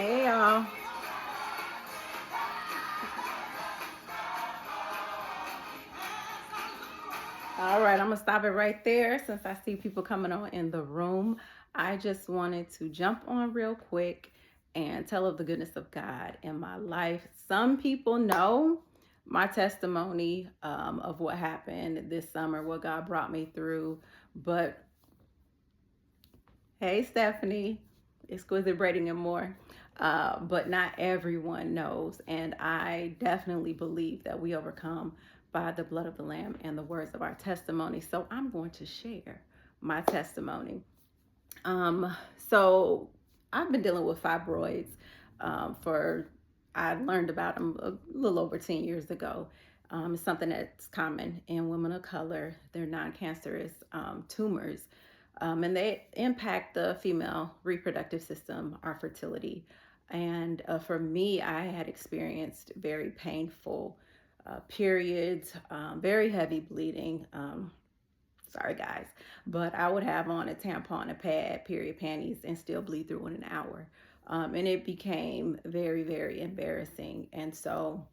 Hey y'all. All right, I'm gonna stop it right there since I see people coming on in the room. I just wanted to jump on real quick and tell of the goodness of God in my life. Some people know my testimony of what happened this summer, what God brought me through. But hey, Stephanie, exquisite braiding and more. But not everyone knows, and I definitely believe that we overcome by the blood of the Lamb and the words of our testimony. So I'm going to share my testimony. So I've been dealing with fibroids for I learned about them a little over 10 years ago. It's something that's common in women of color. They're non-cancerous tumors, and they impact the female reproductive system, our fertility. And for me, I had experienced very painful periods, very heavy bleeding. Sorry, guys, but I would have on a tampon, a pad, period panties, and still bleed through in an hour. And it became very, very embarrassing. And so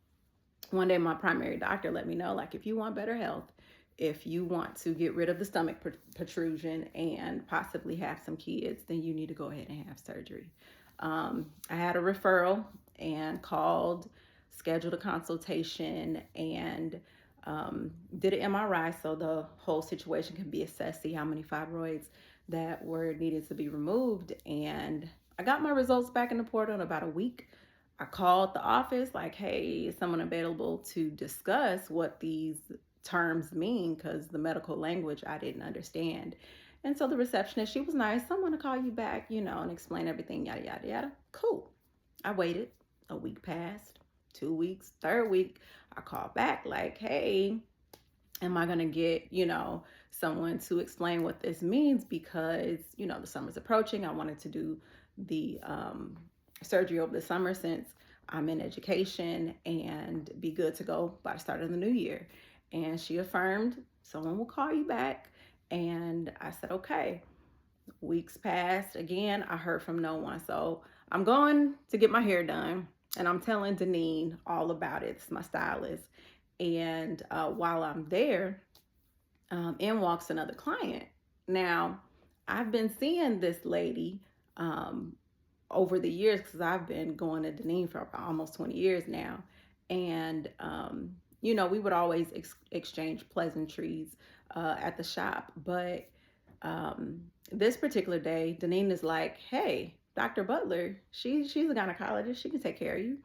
one day, my primary doctor let me know, like, if you want better health, if you want to get rid of the stomach protrusion and possibly have some kids, then you need to go ahead and have surgery. I had a referral and called, scheduled a consultation, and did an MRI so the whole situation can be assessed, see how many fibroids that were needed to be removed. And I got my results back in the portal in about a week. I called the office like, hey, is someone available to discuss what these terms mean? Because the medical language I didn't understand. And so the receptionist, she was nice. Someone to call you back, and explain everything, yada, yada, yada. Cool. I waited. A week passed, 2 weeks, third week. I called back like, hey, am I going to get, someone to explain what this means? Because, the summer's approaching. I wanted to do the surgery over the summer since I'm in education and be good to go by the start of the new year. And she affirmed, someone will call you back. And I said, okay. Weeks passed. Again, I heard from no one. So I'm going to get my hair done. And I'm telling Deneen all about it. It's my stylist. And while I'm there, in walks another client. Now, I've been seeing this lady over the years because I've been going to Deneen for almost 20 years now. And, we would always exchange pleasantries at the shop. But this particular day, Deneen is like, hey, Dr. Butler, she's a gynecologist. She can take care of you.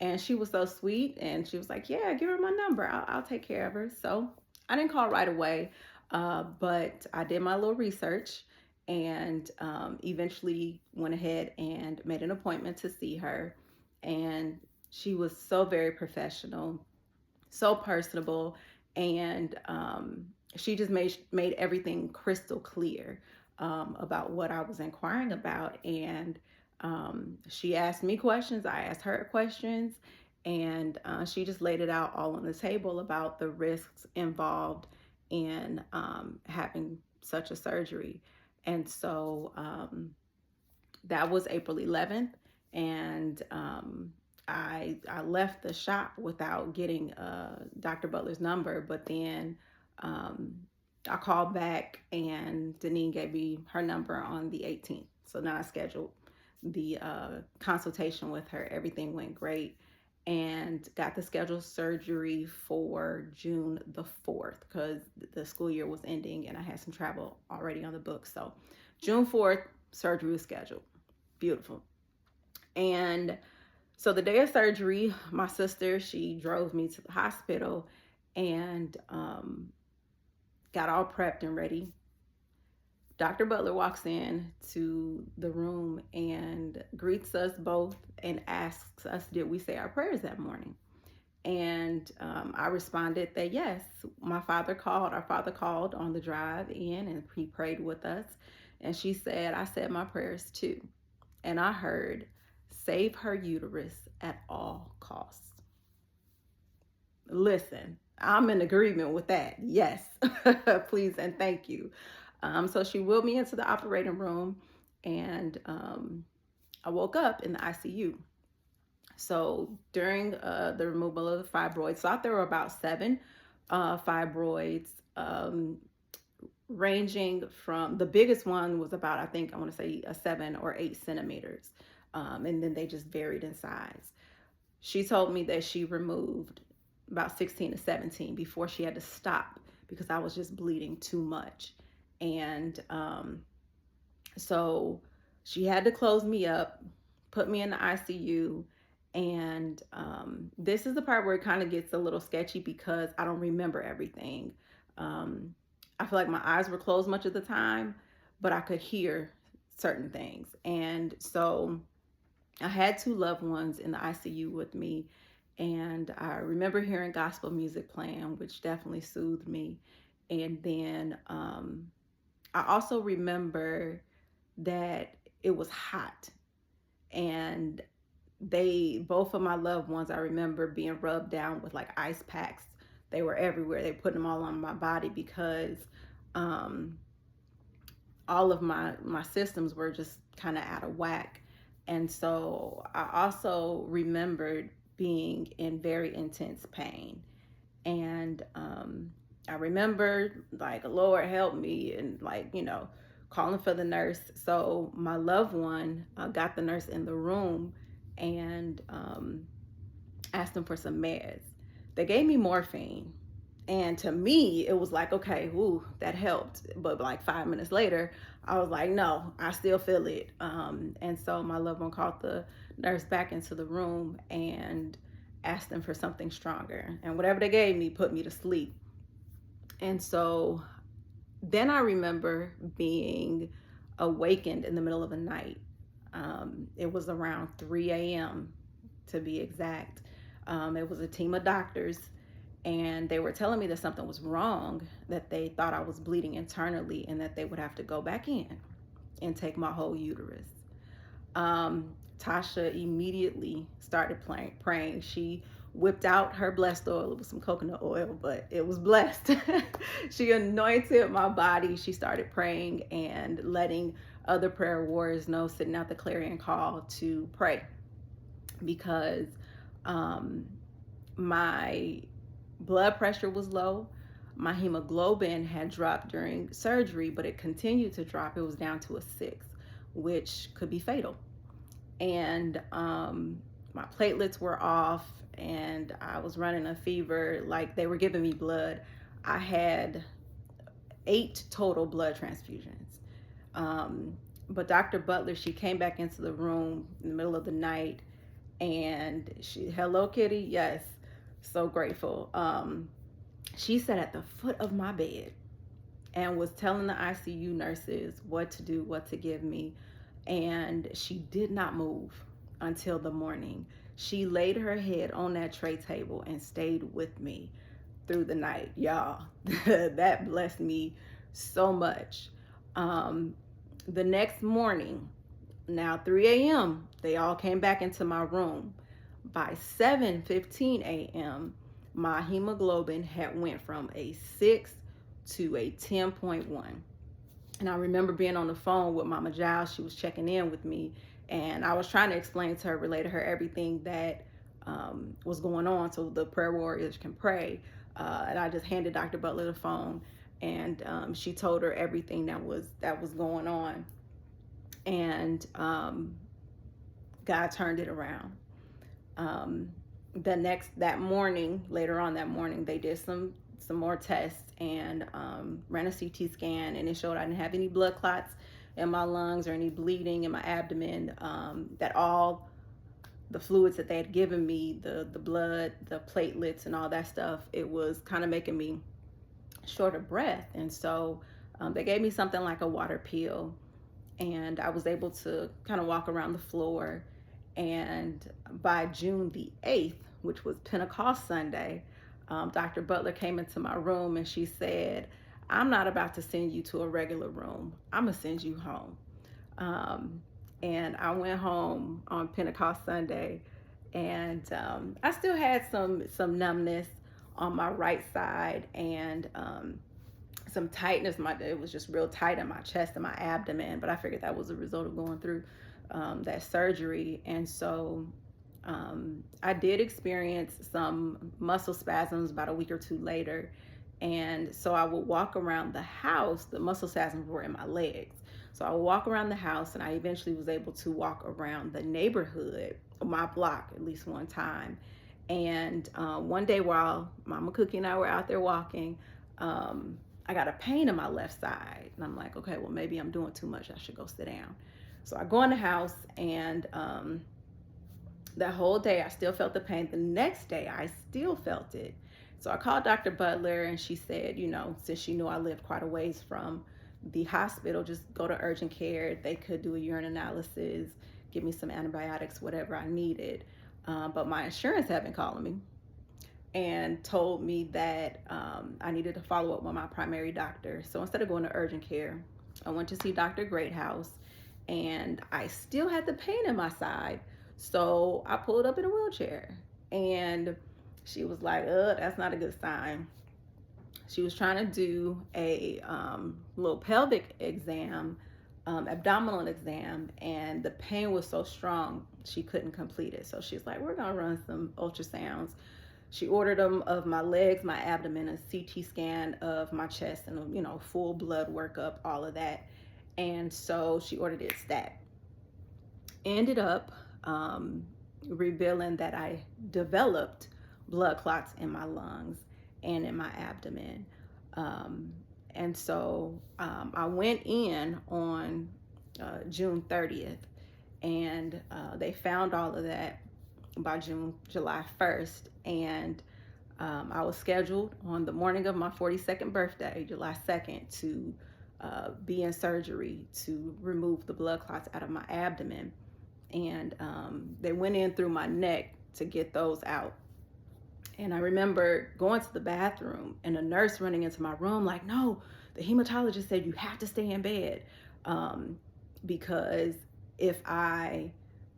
And she was so sweet. And she was like, yeah, give her my number. I'll take care of her. So I didn't call right away, but I did my little research and eventually went ahead and made an appointment to see her. And she was so very professional, so personable, and she just made everything crystal clear about what I was inquiring about. And she asked me questions, I asked her questions, and she just laid it out all on the table about the risks involved in having such a surgery. And so that was April 11th, and I left the shop without getting Dr. Butler's number, but then I called back and Deneen gave me her number on the 18th. So now I scheduled the consultation with her. Everything went great and got the scheduled surgery for June the 4th because the school year was ending and I had some travel already on the books. So June 4th, surgery was scheduled. Beautiful. And so the day of surgery, my sister, she drove me to the hospital and got all prepped and ready. Dr. Butler walks in to the room and greets us both and asks us, did we say our prayers that morning? And I responded that yes, our father called on the drive in and he prayed with us. And she said, I said my prayers too. And I heard, save her uterus at all costs. Listen, I'm in agreement with that. Yes, please and thank you. So she wheeled me into the operating room and I woke up in the ICU. So during the removal of the fibroids, thought there were about seven fibroids, ranging from the biggest one was about, I think I want to say a 7 or 8 centimeters. And then they just varied in size. She told me that she removed about 16 to 17 before she had to stop because I was just bleeding too much. And so she had to close me up, put me in the ICU. And this is the part where it kind of gets a little sketchy because I don't remember everything. Um, I feel like my eyes were closed much of the time, but I could hear certain things. And so I had two loved ones in the ICU with me. And I remember hearing gospel music playing, which definitely soothed me. And then I also remember that it was hot, and both of my loved ones, I remember being rubbed down with like ice packs. They were everywhere. They put them all on my body because um, all of my systems were just kind of out of whack. And so I also remembered being in very intense pain. And I remember like, Lord help me, and like, calling for the nurse. So my loved one got the nurse in the room and asked them for some meds. They gave me morphine. And to me, it was like, okay, ooh, that helped. But like 5 minutes later, I was like, no, I still feel it. And so my loved one called the nurse back into the room and asked them for something stronger. And whatever they gave me put me to sleep. And so then I remember being awakened in the middle of the night. It was around 3 a.m. to be exact. It was a team of doctors, and they were telling me that something was wrong, that they thought I was bleeding internally, and that they would have to go back in and take my whole uterus. Tasha immediately started praying. She whipped out her blessed oil. It was some coconut oil, but it was blessed. She anointed my body. She started praying and letting other prayer warriors know, sitting out the clarion call to pray, because my blood pressure was low. My hemoglobin had dropped during surgery, but it continued to drop. It was down to a 6, which could be fatal. And my platelets were off, and I was running a fever. Like, they were giving me blood. I had 8 total blood transfusions. But Dr. Butler, she came back into the room in the middle of the night, and hello, Kitty. Yes, so grateful. She sat at the foot of my bed and was telling the ICU nurses what to do, what to give me. And she did not move until the morning. She laid her head on that tray table and stayed with me through the night. Y'all, that blessed me so much. The next morning, now 3 a.m., they all came back into my room. By 7:15 a.m., my hemoglobin had went from a 6 to a 10.1. And I remember being on the phone with Mama Giles. She was checking in with me, and I was trying to explain to her, relay to her everything that was going on so the prayer warriors can pray. And I just handed Dr. Butler the phone, and she told her everything that was going on. And God turned it around. That morning, later on that morning, they did some more tests and ran a CT scan, and it showed I didn't have any blood clots in my lungs or any bleeding in my abdomen. That all the fluids that they had given me, the blood, the platelets, and all that stuff, it was kind of making me short of breath. And so they gave me something like a water pill, and I was able to kind of walk around the floor. And by June the 8th, which was Pentecost Sunday, Dr. Butler came into my room and she said, I'm not about to send you to a regular room. I'm going to send you home. And I went home on Pentecost Sunday, and I still had some numbness on my right side, and some tightness. It was just real tight in my chest and my abdomen, but I figured that was a result of going through that surgery. And so I did experience some muscle spasms about a week or two later. And so I would walk around the house. The muscle spasms were in my legs. So I would walk around the house, and I eventually was able to walk around the neighborhood, my block, at least one time. And one day while Mama Cookie and I were out there walking, I got a pain in my left side. And I'm like, okay, well, maybe I'm doing too much. I should go sit down. So I go in the house, and that whole day I still felt the pain. The next day I still felt it. So I called Dr. Butler, and she said, since she knew I lived quite a ways from the hospital, just go to urgent care. They could do a urine analysis, give me some antibiotics, whatever I needed. But my insurance had been calling me and told me that I needed to follow up with my primary doctor. So instead of going to urgent care, I went to see Dr. Greathouse, and I still had the pain in my side. So I pulled up in a wheelchair, and she was like, that's not a good sign. She was trying to do a little pelvic exam, abdominal exam, and the pain was so strong she couldn't complete it. So she's like, we're gonna run some ultrasounds. She ordered them of my legs, my abdomen, a CT scan of my chest, and full blood workup, all of that. And so she ordered it stat. Ended up revealing that I developed blood clots in my lungs and in my abdomen. And so I went in on June 30th, and they found all of that by July 1st. And I was scheduled on the morning of my 42nd birthday, July 2nd, to be in surgery to remove the blood clots out of my abdomen. And they went in through my neck to get those out. And I remember going to the bathroom and a nurse running into my room like, no, the hematologist said you have to stay in bed, because if I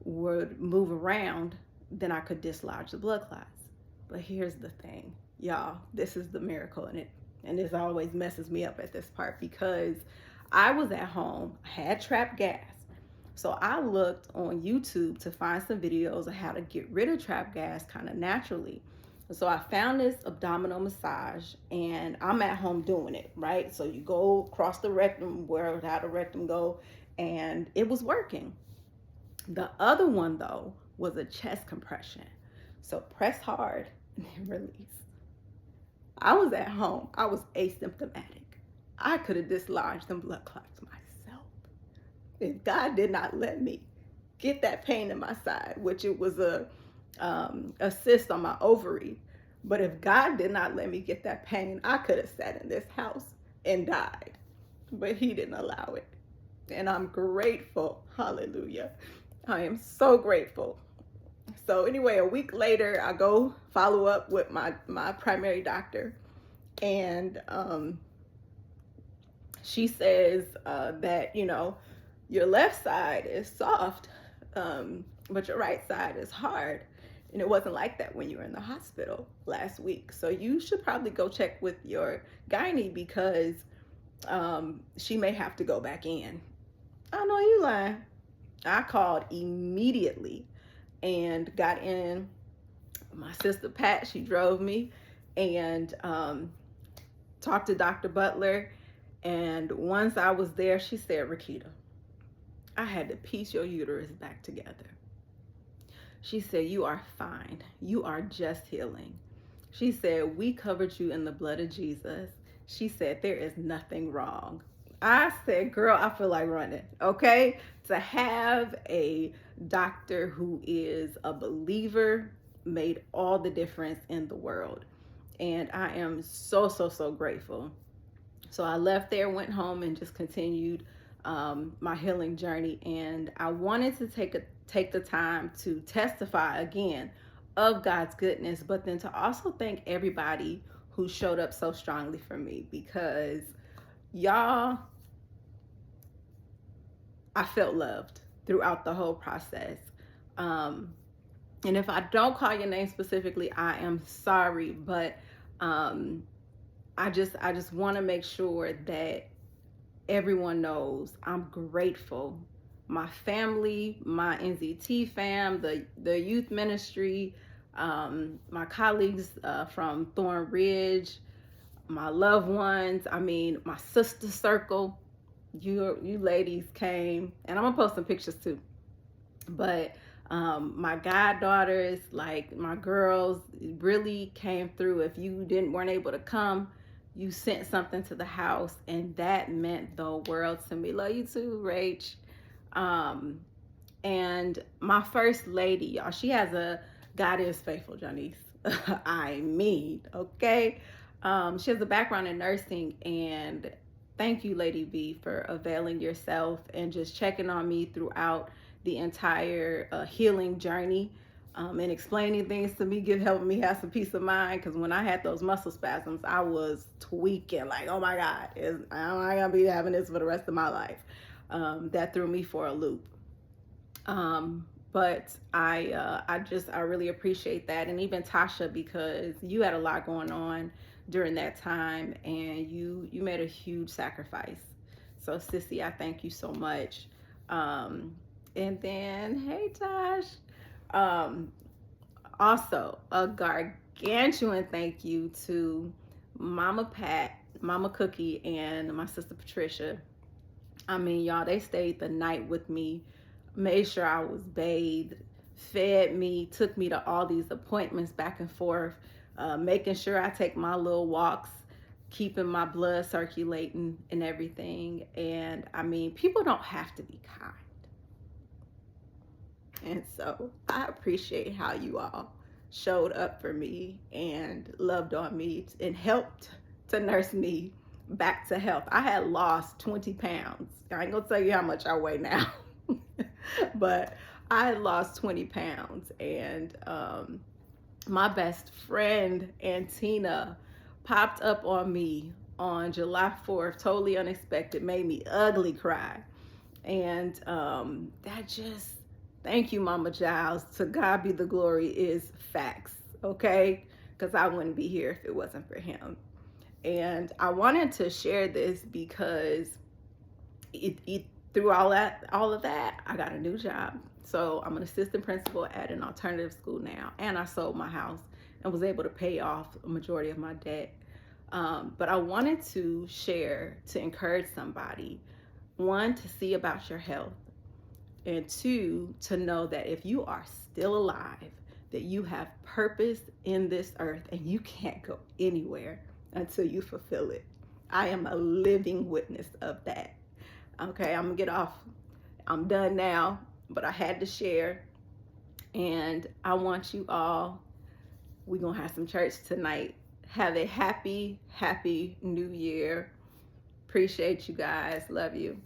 would move around, then I could dislodge the blood clots. But here's the thing, y'all, this is the miracle in it. And this always messes me up at this part, because I was at home, had trapped gas. So I looked on YouTube to find some videos of how to get rid of trapped gas kind of naturally. So I found this abdominal massage, and I'm at home doing it, right? So you go across the rectum, how the rectum go, and it was working. The other one, though, was a chest compression. So press hard and then release. I was at home. I was asymptomatic. I could have dislodged them blood clots myself. If God did not let me get that pain in my side, which it was a cyst on my ovary, but if God did not let me get that pain, I could have sat in this house and died. But He didn't allow it. And I'm grateful. Hallelujah. I am so grateful. So anyway, a week later, I go follow up with my primary doctor, and she says that, your left side is soft, but your right side is hard. And it wasn't like that when you were in the hospital last week. So you should probably go check with your gynae, because she may have to go back in. I know you lying. I called immediately and got in. My sister Pat, she drove me, and talked to Dr. Butler. And once I was there, she said, Rakita, I had to piece your uterus back together. She said, you are fine. You are just healing. She said, we covered you in the blood of Jesus. She said, there is nothing wrong. I said, girl, I feel like running, okay? To have a doctor who is a believer made all the difference in the world. And I am so, so, so grateful. So I left there, went home, and just continued my healing journey. And I wanted to take the time to testify again of God's goodness, but then to also thank everybody who showed up so strongly for me, because y'all, I felt loved throughout the whole process. And if I don't call your name specifically, I am sorry, but I just want to make sure that everyone knows I'm grateful my family, my NZT fam, the youth ministry, my colleagues from Thorn Ridge, my loved ones. I mean, my sister circle. You ladies came, and I'm gonna post some pictures too. But my goddaughters, like my girls, really came through. If you weren't able to come, you sent something to the house, and that meant the world to me. Love you too, Rach. Um, and my first lady, y'all, she has a God is faithful, Janice. I mean, okay. She has a background in nursing, and thank you, Lady B, for availing yourself and just checking on me throughout the entire healing journey, and explaining things to me, helping me have some peace of mind. Because when I had those muscle spasms, I was tweaking, like, oh my God, am I gonna be having this for the rest of my life? That threw me for a loop. But I really appreciate that, and even Tasha, because you had a lot going on during that time, and you made a huge sacrifice. So Sissy, I thank you so much. And then hey Tosh, um, also a gargantuan thank you to Mama Pat, Mama Cookie, and my sister Patricia. I mean, y'all, they stayed the night with me, made sure I was bathed, fed me, took me to all these appointments back and forth, making sure I take my little walks, keeping my blood circulating and everything. And I mean, people don't have to be kind. And so I appreciate how you all showed up for me and loved on me and helped to nurse me back to health. I had lost 20 pounds. I ain't gonna tell you how much I weigh now, but I had lost 20 pounds. And my best friend, Antina, popped up on me on July 4th, totally unexpected, made me ugly cry. And that just, thank you, Mama Giles. To God be the glory is facts, okay? Because I wouldn't be here if it wasn't for him. And I wanted to share this because through all of that, I got a new job. So I'm an assistant principal at an alternative school now, and I sold my house and was able to pay off a majority of my debt. But I wanted to share to encourage somebody, one, to see about your health, and two, to know that if you are still alive, that you have purpose in this earth and you can't go anywhere until you fulfill it. I am a living witness of that. Okay, I'm gonna get off. I'm done now, but I had to share. And I want you all, we're gonna have some church tonight. Have a happy, happy new year. Appreciate you guys. Love you.